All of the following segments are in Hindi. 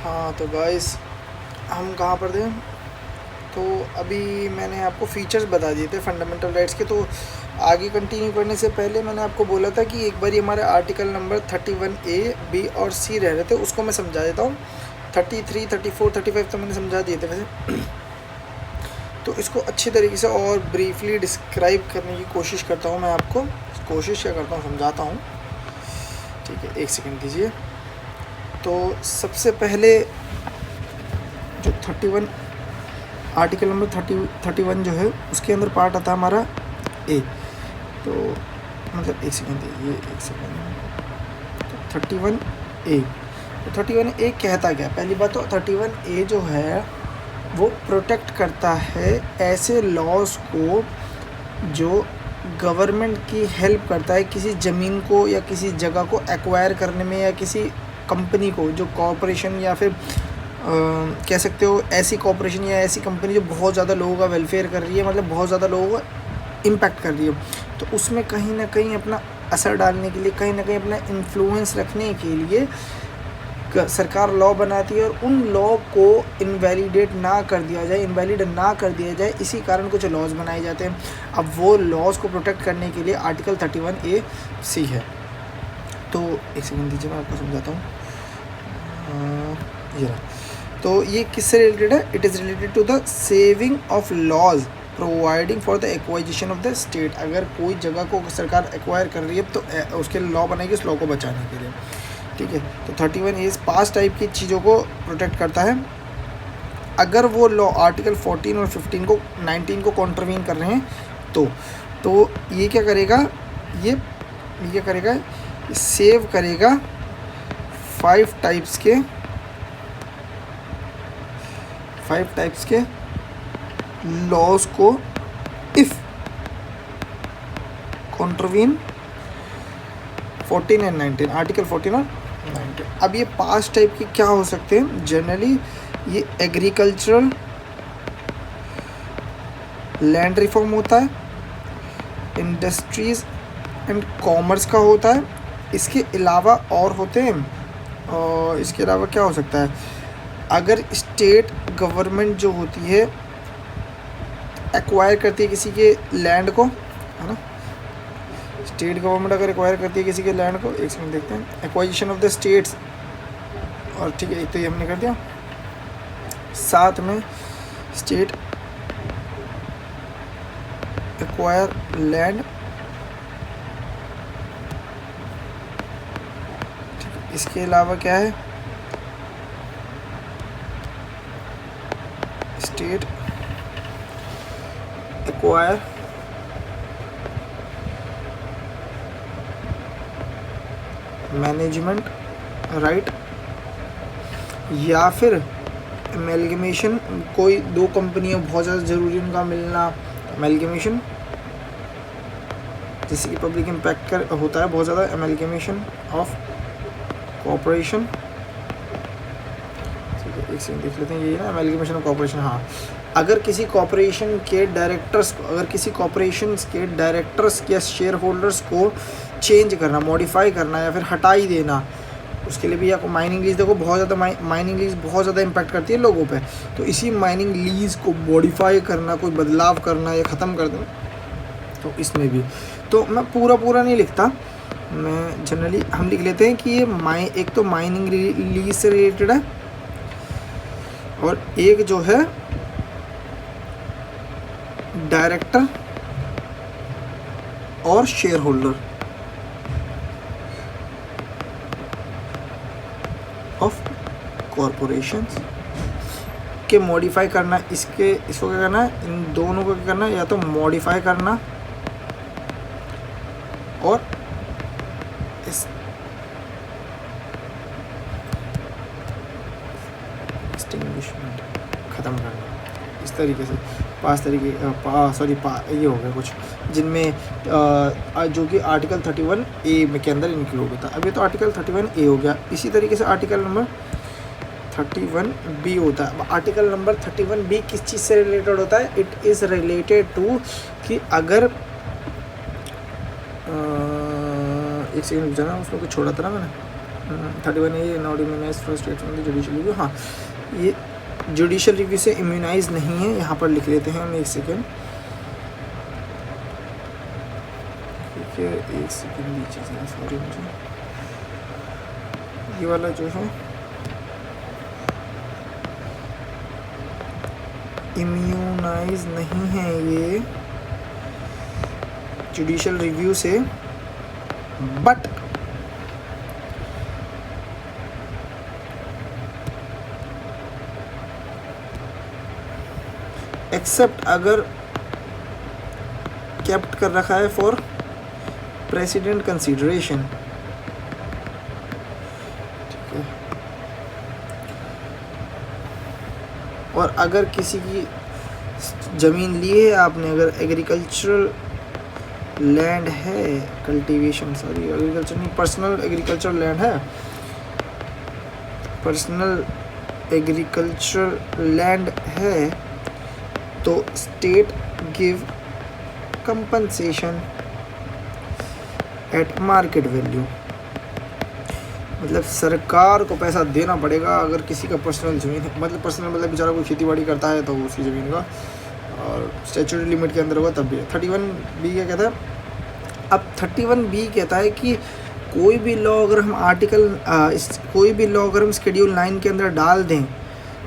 हाँ तो गाइस, हम कहाँ पर थे? तो अभी मैंने आपको फीचर्स बता दिए थे फंडामेंटल राइट्स के। तो आगे कंटिन्यू करने से पहले मैंने आपको बोला था कि एक बार हमारे आर्टिकल नंबर 31A, बी और सी रह रहे थे, उसको मैं समझा देता हूँ। 33, 34, 35 तो मैंने समझा दिए थे वैसे। तो इसको अच्छी तरीके से और ब्रीफली डिस्क्राइब करने की कोशिश करता हूँ मैं आपको। कोशिश क्या करता हूँ, समझाता हूँ। ठीक है, एक सेकंड दीजिए। तो सबसे पहले जो 31 आर्टिकल नंबर 31 जो है, उसके अंदर पार्ट आता है हमारा ए। तो मतलब एक सेकंड दीजिए, एक सेकंड। तो 31A, तो 31A कहता क्या? पहली बात तो 31A जो है वो प्रोटेक्ट करता है ऐसे लॉज को जो गवर्नमेंट की हेल्प करता है किसी ज़मीन को या किसी जगह को एक्वायर करने में, या किसी कंपनी को, जो कॉरपोरेशन या फिर कह सकते हो ऐसी कॉरपोरेशन या ऐसी कंपनी जो बहुत ज़्यादा लोगों का वेलफेयर कर रही है, मतलब बहुत ज़्यादा लोगों का इम्पैक्ट कर रही है। तो उसमें कहीं ना कहीं अपना असर डालने के लिए, कहीं ना कहीं अपना इन्फ्लुएंस रखने के लिए सरकार लॉ बनाती है, और उन लॉ को इनवैलिडेट ना कर दिया जाए, इनवैलिड ना कर दिया जाए, इसी कारण कुछ लॉज बनाए जाते हैं। अब वो लॉज को प्रोटेक्ट करने के लिए आर्टिकल 31A सी है। तो एक सेकंड दीजिए, मैं आपको समझाता हूँ। ये रहा। तो ये किससे रिलेटेड है? It is related to the saving of laws providing for the acquisition of the state. अगर कोई जगह को सरकार एक्वायर कर रही है तो उसके लिए लॉ बनाएगी उस लॉ को बचाने के लिए। ठीक है, तो 31A 5 टाइप की चीज़ों को प्रोटेक्ट करता है। अगर वो लॉ आर्टिकल 14 और 15 को 19 को कॉन्ट्रवीन कर रहे हैं तो ये क्या करेगा? ये क्या करेगा? सेव करेगा 5 टाइप्स के लॉज को इफ़ कॉन्ट्रवीन 14 एंड 19, आर्टिकल 14 और 19। अब ये 5 टाइप के क्या हो सकते हैं? जनरली ये एग्रीकल्चरल लैंड रिफॉर्म होता है, इंडस्ट्रीज़ एंड कॉमर्स का होता है। इसके अलावा और होते हैं, और इसके अलावा क्या हो सकता है? अगर स्टेट गवर्नमेंट जो होती है एक्वायर करती है किसी के लैंड को, है ना, स्टेट गवर्नमेंट अगर एक्वायर करती है किसी के लैंड को, एक सेकंड देखते हैं, एक्वाइजिशन ऑफ द स्टेट्स, और ठीक है, एक तो ये हमने कर दिया। साथ में स्टेट एक्वायर लैंड, इसके अलावा क्या है? स्टेट एक्वायर मैनेजमेंट राइट, या फिर एमेलगमेशन, कोई दो कंपनियां बहुत ज़्यादा ज़रूरी उनका मिलना, एमेलगमेशन, जैसे कि पब्लिक इम्पैक्ट कर होता है बहुत ज़्यादा, एमेलगमेशन ऑफ कॉरपोरेशन। ठीक है, एक सेकंड देख लेते हैं, यही ना एमेलगमेशन ऑफ कॉरपोरेशन। हाँ, अगर किसी कॉरपोरेशन के डायरेक्टर्स को, अगर किसी कॉरपोरेशन के डायरेक्टर्स या शेयर होल्डर्स को चेंज करना, मॉडिफाई करना, या फिर हटाई देना, उसके लिए भी आपको माइनिंग लीज, देखो बहुत ज़्यादा माइनिंग लीज बहुत ज़्यादा इम्पैक्ट करती है लोगों पे। तो इसी माइनिंग लीज को मॉडिफाई करना, कोई बदलाव करना या ख़त्म कर देना, तो इसमें भी। तो मैं पूरा नहीं लिखता, मैं जनरली हम लिख लेते हैं कि ये एक तो माइनिंग लीज से रिलेटेड है, और एक जो है डायरेक्टर और शेयर होल्डर ऑफ कॉरपोरेशंस के मॉडिफाई करना। इसको क्या करना है? इन दोनों को क्या करना है? या तो मॉडिफाई करना और एक्सटिंग्विशमेंट, ख़त्म करना। इस तरीके से 5 तरीके ये हो गया कुछ, जिनमें जो कि आर्टिकल 31A के अंदर इंक्लूड होता है। अब ये तो आर्टिकल 31A हो गया। इसी तरीके से आर्टिकल नंबर 31B होता है। आर्टिकल नंबर 31B किस चीज़ से रिलेटेड होता है? इट इज़ रिलेटेड टू कि अगर एक सेकंड जाना, उसमें कुछ छोड़ा था ना मैंने, 31A not immunise from state from the judicial review. हाँ, ये जुडिशियल रिव्यू से इम्यूनाइज नहीं है, यहाँ पर लिख लेते हैं हम, एक सेकेंड, ठीक है, एक सेकेंड नीचे से, सॉरी, मुझे ये वाला जो है इम्यूनाइज नहीं है ये जुडिशियल रिव्यू से, बट एक्सेप्ट अगर केप्ट कर रखा है फॉर प्रेसिडेंट कंसीडरेशन, ठीक है, और अगर किसी की ज़मीन ली है आपने, अगर एग्रीकल्चरल लैंड है, कल्टीवेशन, सॉरी एग्रीकल्चर नहीं, पर्सनल एग्रीकल्चरल लैंड है, पर्सनल एग्रीकल्चरल लैंड है, तो state give compensation eight market value. मतलब सरकार को पैसा देना पड़ेगा अगर किसी का पर्सनल ज़मीन है, मतलब पर्सनल मतलब बेचारा कोई खेती बाड़ी करता है तो उसकी ज़मीन का, और स्टैट्यूटरी लिमिट के अंदर होगा तब भी। 31B क्या कहता है? अब 31B कहता है कि कोई भी लॉ अगर हम कोई भी लॉ अगर हम शेड्यूल 9 के अंदर डाल दें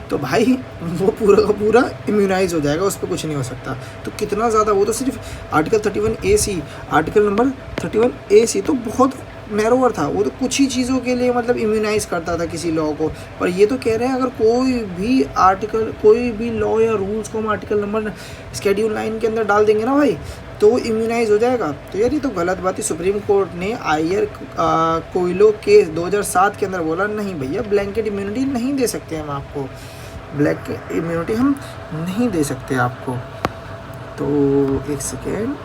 तो भाई वो पूरा का पूरा इम्यूनाइज हो जाएगा, उस पर कुछ नहीं हो सकता। तो कितना ज़्यादा, वो तो सिर्फ article 31AC, article number 31AC तो बहुत नैरोवर था, वो तो कुछ ही चीज़ों के लिए मतलब इम्यूनाइज करता था किसी लॉ को। पर ये तो कह रहे हैं अगर कोई भी आर्टिकल, कोई भी लॉ या रूल्स को हम आर्टिकल नंबर शेड्यूल 9 के अंदर डाल देंगे ना भाई, तो वो इम्यूनाइज हो जाएगा। तो यार ये तो गलत बात है। सुप्रीम कोर्ट ने आयर कोयलो केस 2007 के अंदर बोला नहीं भैया, ब्लैंकेट इम्यूनिटी नहीं दे सकते हम आपको, ब्लैक इम्यूनिटी हम नहीं दे सकते आपको। तो एक सेकेंड,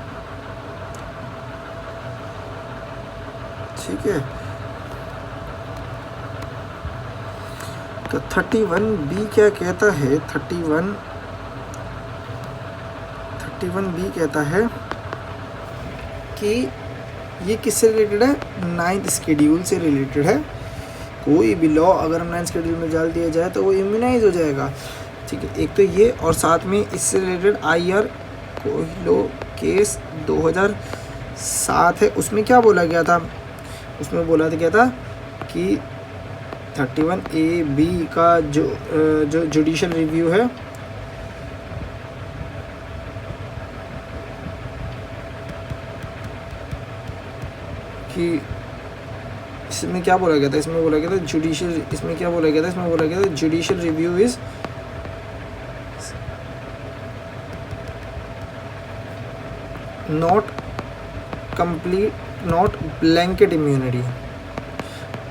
ठीक है, तो 31B क्या कहता है? 31B कहता है कि ये किससे रिलेटेड है? 9th शेड्यूल से रिलेटेड है। कोई भी लॉ अगर हम 9th शेड्यूल में डाल दिया जाए तो वो इम्यूनाइज हो जाएगा, ठीक है। एक तो ये, और साथ में इससे रिलेटेड आईआर कोयलो केस 2007 है, उसमें क्या बोला गया था? उसमें बोला था क्या था कि 31AB का जो जुडिशियल रिव्यू है, कि इसमें क्या बोला गया था? इसमें बोला गया था जुडिशियल, इसमें क्या बोला गया था? इसमें बोला गया था judicial review is not complete, not blanket immunity.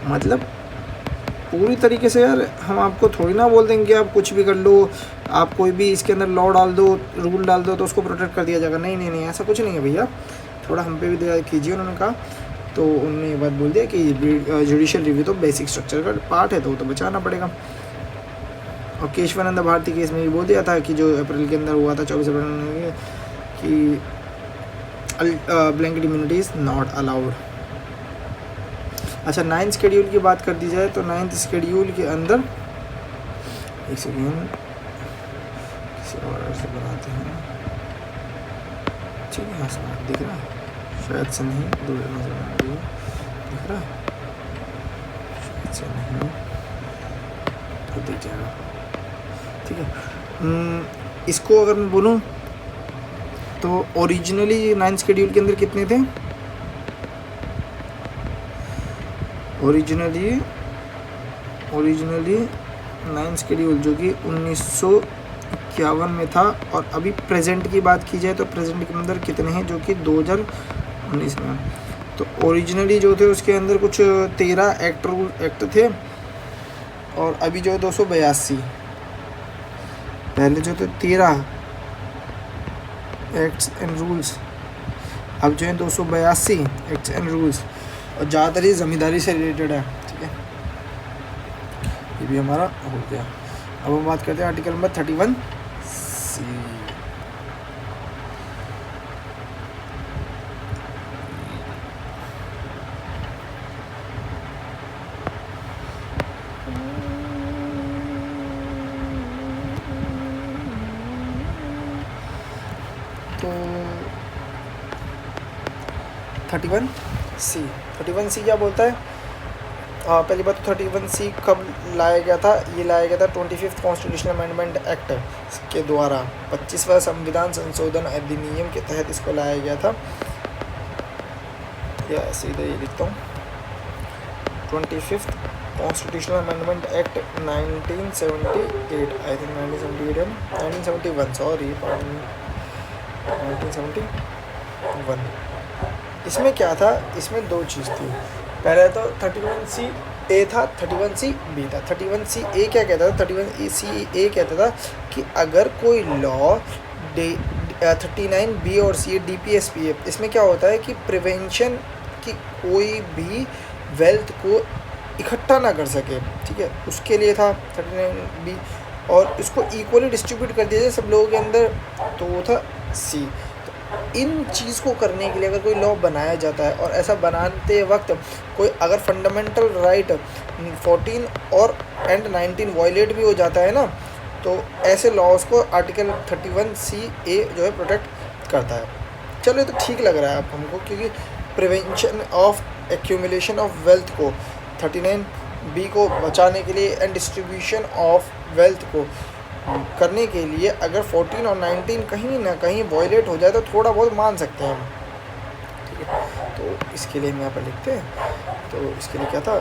मतलब पूरी तरीके से यार हम आपको थोड़ी ना बोल देंगे कि आप कुछ भी कर लो, आप कोई भी इसके अंदर लॉ डाल दो, रूल डाल दो तो उसको प्रोटेक्ट कर दिया जाएगा। नहीं नहीं नहीं, ऐसा कुछ नहीं है भैया, थोड़ा हम पे भी दया कीजिए। उन्होंने कहा, तो उन्होंने ये बात बोल दिया कि जुडिशियल रिव्यू तो बेसिक स्ट्रक्चर का पार्ट है, तो वो तो बचाना पड़ेगा। और केशवानंद भारती केस में ये बोल दिया था कि जो अप्रैल के अंदर हुआ था, 24 अप्रैल कि blanket immunity is not allowed. अच्छा, 9th शेड्यूल की बात कर दी जाए तो 9th शेड्यूल के अंदर, एक सेकेंड, किसी और से बनाते हैं, ठीक है, यहाँ से दिख रहा है शायद से नहीं, दूर नजर आ रही है, दिख रहा है शायद से नहीं, तो दिख जाएगा, ठीक है। इसको अगर मैं बोलूँ तो ओरिजिनली 9th शेड्यूल के अंदर कितने थे? ओरिजिनली 9th शेड्यूल जो कि 1951 में था, और अभी प्रेजेंट की बात की जाए तो प्रेजेंट के अंदर कितने हैं? जो कि 2019 में। तो ओरिजिनली जो थे उसके अंदर कुछ 13 एक्ट थे, और अभी जो है 282। पहले जो थे 13 एक्ट्स एंड रूल्स, अब जो है 282 एक्ट्स एंड रूल्स, और ज़्यादातर ही ज़मींदारी से रिलेटेड है, ठीक है। ये भी हमारा हो गया। अब हम बात करते हैं article number 31C। Thirty one C क्या बोलता है? पहली बात तो 31C कब लाया गया था? ये लाया गया था 25th कॉन्स्टिट्यूशनल अमेंडमेंट एक्ट के द्वारा, 25वां संविधान संशोधन अधिनियम के तहत इसको लाया गया था। या सीधे ये लिखता हूँ, 25th constitutional amendment act 1978, I think 1978 1971, sorry 1971। इसमें क्या था? इसमें दो चीज़ थी। पहले तो 31C ए था, 31C बी था। 31C ए क्या कहता था? 31C ए कहता था कि अगर कोई लॉ 39B और सी DPSP है, इसमें क्या होता है कि प्रिवेंशन की कोई भी वेल्थ को इकट्ठा ना कर सके, ठीक है, उसके लिए था 39B, और इसको इक्वली डिस्ट्रीब्यूट कर दिया जाए सब लोगों के अंदर, तो वो था सी। इन चीज़ को करने के लिए अगर कोई लॉ बनाया जाता है और ऐसा बनाते वक्त कोई अगर फंडामेंटल राइट 14 और 19 वायलेट भी हो जाता है ना, तो ऐसे लॉज को आर्टिकल 31C ए जो है प्रोटेक्ट करता है। चलो ये तो ठीक लग रहा है आप हमको, क्योंकि prevention of accumulation of wealth को 39B को बचाने के लिए एंड डिस्ट्रीब्यूशन ऑफ वेल्थ को करने के लिए अगर 14 और 19 कहीं ना कहीं वॉयलेट हो जाए तो थोड़ा बहुत मान सकते हैं हम, ठीक है। तो इसके लिए हम यहाँ पर लिखते हैं, तो इसके लिए क्या था,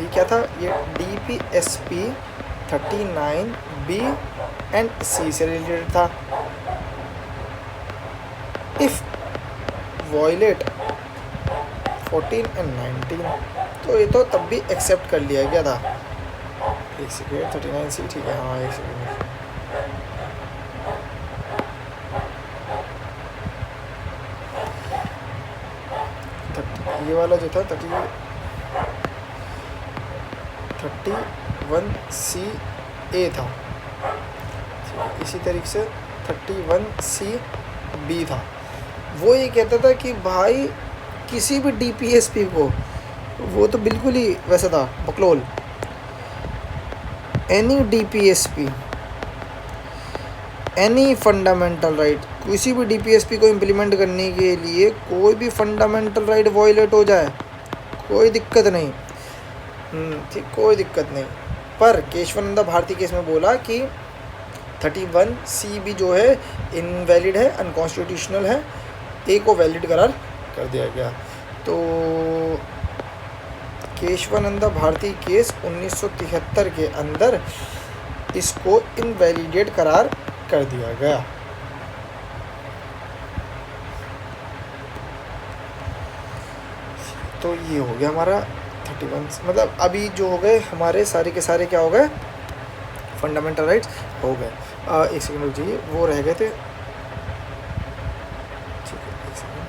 ये क्या था, ये DPSP 39B एंड C से रिलेटेड था। इफ़ वॉयलेट 14 एंड 19, तो ये तो तब भी एक्सेप्ट कर लिया गया था। एक सेकेंड, 39C ठीक है, हाँ एक सेकेंड, ये वाला जो था 31C ए था, इसी तरीके से 31C बी था। वो ये कहता था कि भाई किसी भी DPSP को, वो तो बिल्कुल ही वैसा था बकलोल, any DPSP any fundamental right, किसी भी DPSP को इम्प्लीमेंट करने के लिए कोई भी फंडामेंटल राइट वॉयलेट हो जाए कोई दिक्कत नहीं, ठीक, कोई दिक्कत नहीं। पर केशवानंद भारती केस में बोला कि 31C भी जो है इनवैलिड है, अनकॉन्स्टिट्यूशनल है, ए को वैलिड करार कर दिया गया। तो केशवानंद भारती केस 1973 के अंदर इसको इनवैलिडेट करार कर दिया गया। तो ये हो गया हमारा 31, मतलब अभी जो हो गए हमारे सारे के सारे क्या हो गए, फंडामेंटल राइट्स हो गए। एक सेकंड रुक जाइए, वो रह गए थे, ठीक है, एक सेकंड,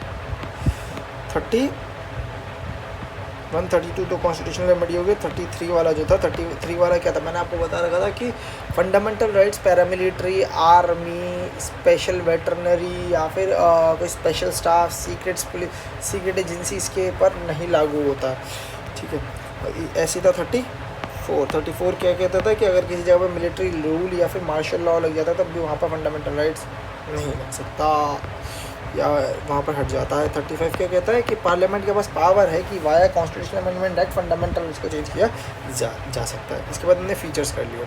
132 तो कॉन्स्टिट्यूशनल रेमेडी हो गई। 33 वाला जो था, 33 वाला क्या था, मैंने आपको बता रखा था कि fundamental rights paramilitary, army, special veterinary या फिर कोई special staff, secrets police, secret agency इसके पर नहीं लागू होता, ठीक है। ऐसी था 34 क्या कहता था कि अगर किसी जगह पर मिलिट्री रूल या फिर मार्शल लॉ लग जाता है तब भी वहाँ पर फंडामेंटल राइट्स नहीं लग सकता या वहाँ पर हट जाता है। 35 क्या कहता है कि पार्लियामेंट के पास पावर है कि via constitutional amendment act fundamental rights को चेंज किया जा सकता है। इसके बाद हमने फीचर्स कर लिए।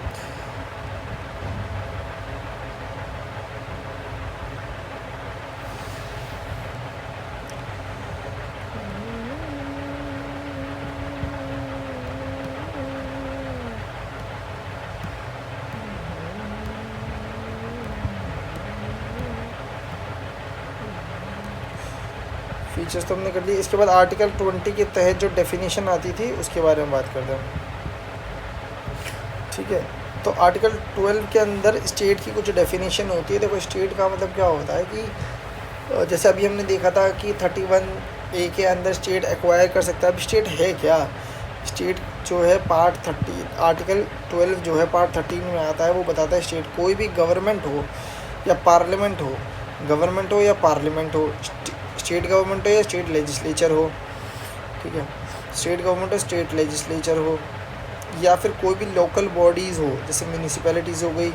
फीचर्स तो हमने कर लिए। इसके बाद आर्टिकल 20 के तहत जो डेफिनेशन आती थी उसके बारे में बात करते हैं, ठीक है। तो आर्टिकल 12 के अंदर स्टेट की कुछ डेफिनेशन होती है। देखो स्टेट का मतलब क्या होता है कि जैसे अभी हमने देखा था कि 31A के अंदर स्टेट एक्वायर कर सकता है। अब स्टेट है क्या, स्टेट जो है पार्ट 30 आर्टिकल 12 जो है पार्ट 13 में आता है, वो बताता है स्टेट कोई भी गवर्नमेंट हो या पार्लियामेंट हो, गवर्नमेंट हो या पार्लियामेंट हो, स्टेट गवर्नमेंट हो या स्टेट लेजिस्लेचर हो, ठीक है, स्टेट गवर्नमेंट हो स्टेट लेजिस्लेचर हो, या फिर कोई भी लोकल बॉडीज़ हो जैसे म्यूनिसिपैलिटीज़ हो गई,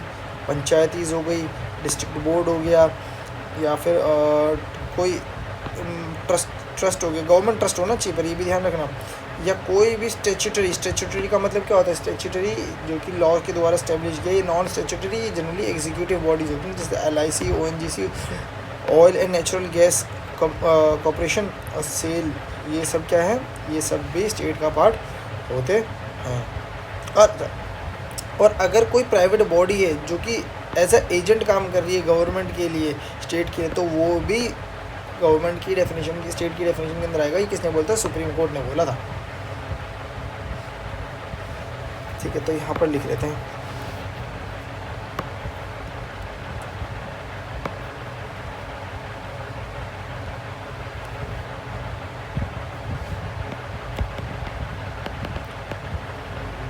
पंचायतीज़ हो गई, डिस्ट्रिक्ट बोर्ड हो गया, या फिर कोई ट्रस्ट हो गया, गवर्नमेंट ट्रस्ट होना चाहिए पर ये भी ध्यान रखना, या कोई भी स्टेचुटरी का मतलब क्या होता है, स्टेचुटरी जो कि लॉ के द्वारा स्टैब्लिश किया। ये non statutory generally executive bodies होती हैं, जैसे LIC, ONGC, oil and natural gas corporation और सेल, ये सब क्या है, ये सब भी स्टेट का पार्ट होते हैं। और अगर कोई प्राइवेट बॉडी है जो कि एज ए एजेंट काम कर रही है गवर्नमेंट के लिए, स्टेट के, तो वो भी गवर्नमेंट की डेफिनेशन की, स्टेट की डेफिनेशन के अंदर आएगा। ये किसने बोला था, सुप्रीम कोर्ट ने बोला था। ठीक है, तो यहाँ पर लिख लेते हैं।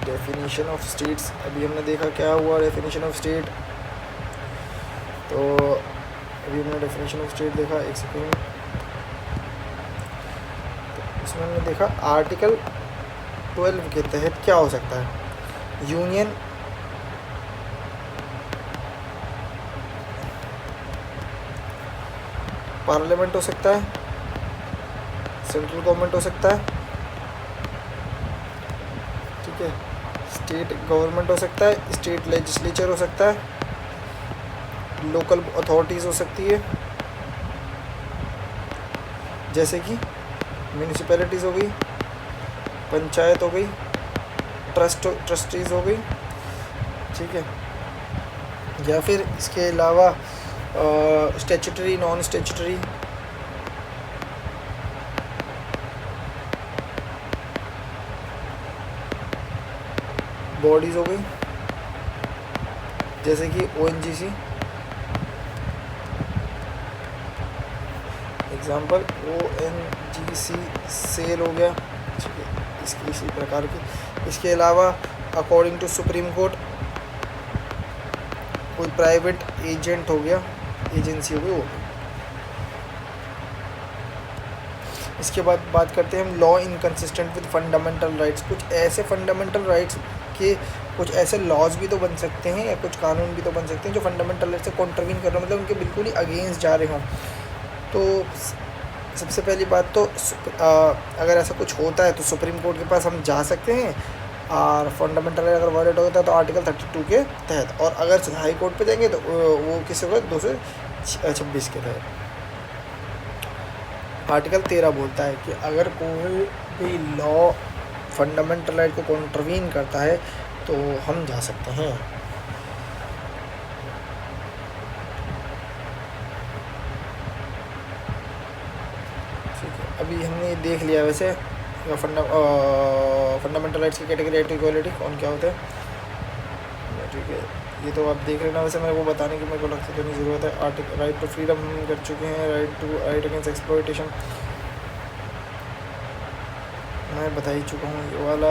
डेफिनेशन ऑफ स्टेट्स, अभी हमने देखा क्या हुआ डेफिनेशन ऑफ स्टेट। तो अभी हमने डेफिनेशन ऑफ स्टेट देखा, एक सेकेंड। तो इसमें हमने देखा आर्टिकल 12 के तहत क्या हो सकता है, यूनियन पार्लियामेंट हो सकता है, सेंट्रल गवर्नमेंट हो सकता है, ठीक है, स्टेट गवर्नमेंट हो सकता है, स्टेट लेजिस्लेचर हो सकता है, लोकल अथॉरिटीज़ हो सकती है, जैसे कि म्यूनिसिपैलिटीज़ हो गई, पंचायत हो गई, ट्रस्टीज़ हो गई, ठीक है, या फिर इसके अलावा स्टैट्यूटरी, नॉन स्टैट्यूटरी, बॉडीज़ हो गई, जैसे कि ONGC एग्जांपल, ONGC सेल हो गया, ठीक है, इसकी इसी प्रकार की। इसके अलावा अकॉर्डिंग टू सुप्रीम कोर्ट कोई प्राइवेट एजेंट हो गया, एजेंसी हो गई वो। इसके बाद बात करते हैं हम law inconsistent with fundamental rights. कुछ ऐसे फंडामेंटल राइट्स के कुछ ऐसे लॉज भी तो बन सकते हैं या कुछ कानून भी तो बन सकते हैं जो फंडामेंटल राइट से कॉन्ट्रवीन कर रहे हो, मतलब उनके बिल्कुल ही अगेंस्ट जा रहे हों। तो सबसे पहली बात तो अगर ऐसा कुछ होता है तो सुप्रीम कोर्ट के पास हम जा सकते हैं, और फंडामेंटल राइट अगर वायलेट होता है तो आर्टिकल 32 के तहत, और अगर हाई कोर्ट पे जाएंगे तो वो किस होगा, 226 के तहत। आर्टिकल 13 बोलता है कि अगर कोई भी लॉ फंडामेंटल राइट को कॉन्ट्रवीन करता है तो हम जा सकते हैं। ठीक है, अभी हमने देख लिया वैसे फंडामेंटल राइट्स की कैटेगरी, राइट टू इक्वालिटी, कौन क्या होता है, ठीक है, ये तो आप देख लेना। वैसे मेरे को बताने की मेरे को लगता है नहीं ज़रूरत है। आर्टिकल राइट टू फ्रीडम हम कर चुके हैं, राइट अगेंस्ट एक्सप्लॉयटेशन मैं बता ही चुका हूँ, ये वाला,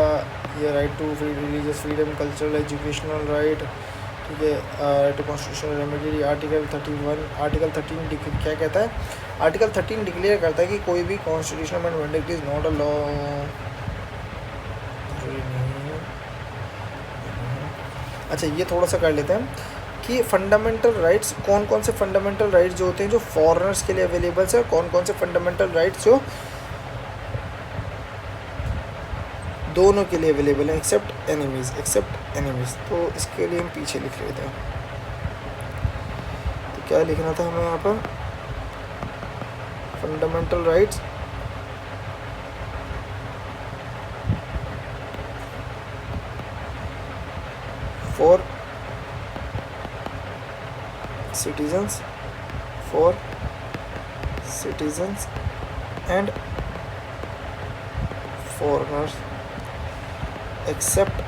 ये right to religious freedom, cultural educational right, ठीक है, right to constitutional remedy. Article 31, article 13 क्या कहता है, आर्टिकल 13 डिक्लेयर करता है कि कोई भी constitutional amendment is not a law. अच्छा, ये थोड़ा सा कर लेते हैं कि फंडामेंटल राइट्स, कौन कौन से फंडामेंटल राइट्स जो होते हैं जो फॉरेनर्स के लिए अवेलेबल है, कौन कौन से फंडामेंटल राइट्स जो दोनों के लिए अवेलेबल है, एक्सेप्ट एनिमीज़। तो इसके लिए हम पीछे लिख लेते हैं। तो क्या लिखना था हमें यहाँ पर, fundamental rights for citizens and foreigners except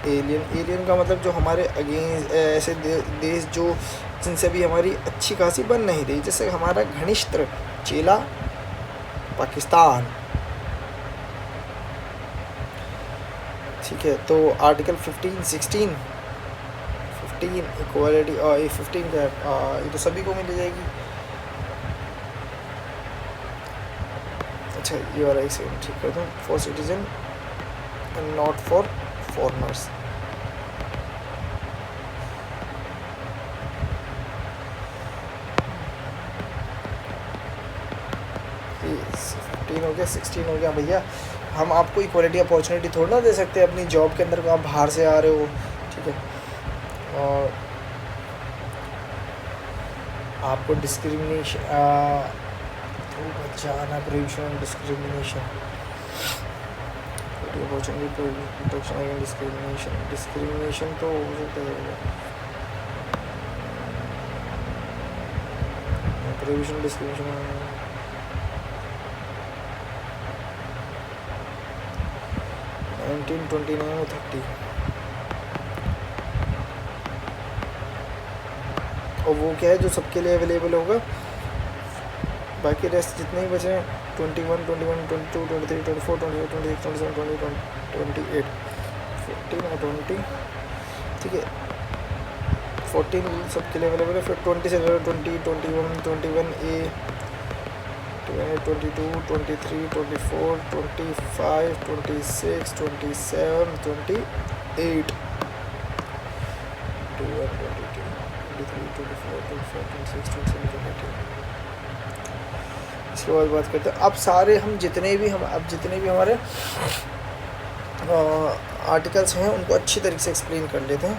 alien का मतलब जो हमारे अगेंस्ट ऐसे देश जो जिनसे भी हमारी अच्छी खासी बन नहीं रही, जैसे हमारा घनिष्ठ चेला पाकिस्तान। ठीक है, तो आर्टिकल 15 इक्वालिटी, ये 15 क्या है, ये तो सभी को मिल जाएगी। अच्छा, ये वाला एक सेकंड ठीक कर दूँ, for citizen and not for foreigners. 15 हो गया, 16 हो गया। भैया हम आपको इक्वलिटी अपॉर्चुनिटी थोड़ा ना दे सकते हैं अपनी जॉब के अंदर को, आप बाहर से आ रहे हो, ठीक है, और आपको डिस्क्रिमिनेशन तो बचाना, prohibition discrimination, opportunity protection against discrimination, discrimination तो हो सकता है, प्रोहिबिशन डिस्क्रिमिनेशन 19, 29 और 30, और वो क्या है जो सबके लिए अवेलेबल होगा, बाकी रेस्ट जितने ही बचे हैं 21, 21, 22, 23, 24, 25, 26, 27, 28, 14 और 20, ठीक है, 14 सबके लिए अवेलेबल है। फिर 20 से 20, 21, 21A, 22, 23, 24, 25, 26, 27, 28, 21, 22, 23, 24, 25, 26, 27, 28। इसके बाद बात करते हैं अब सारे हम जितने भी हमारे आर्टिकल्स हैं उनको अच्छी तरीके से एक्सप्लेन कर लेते हैं।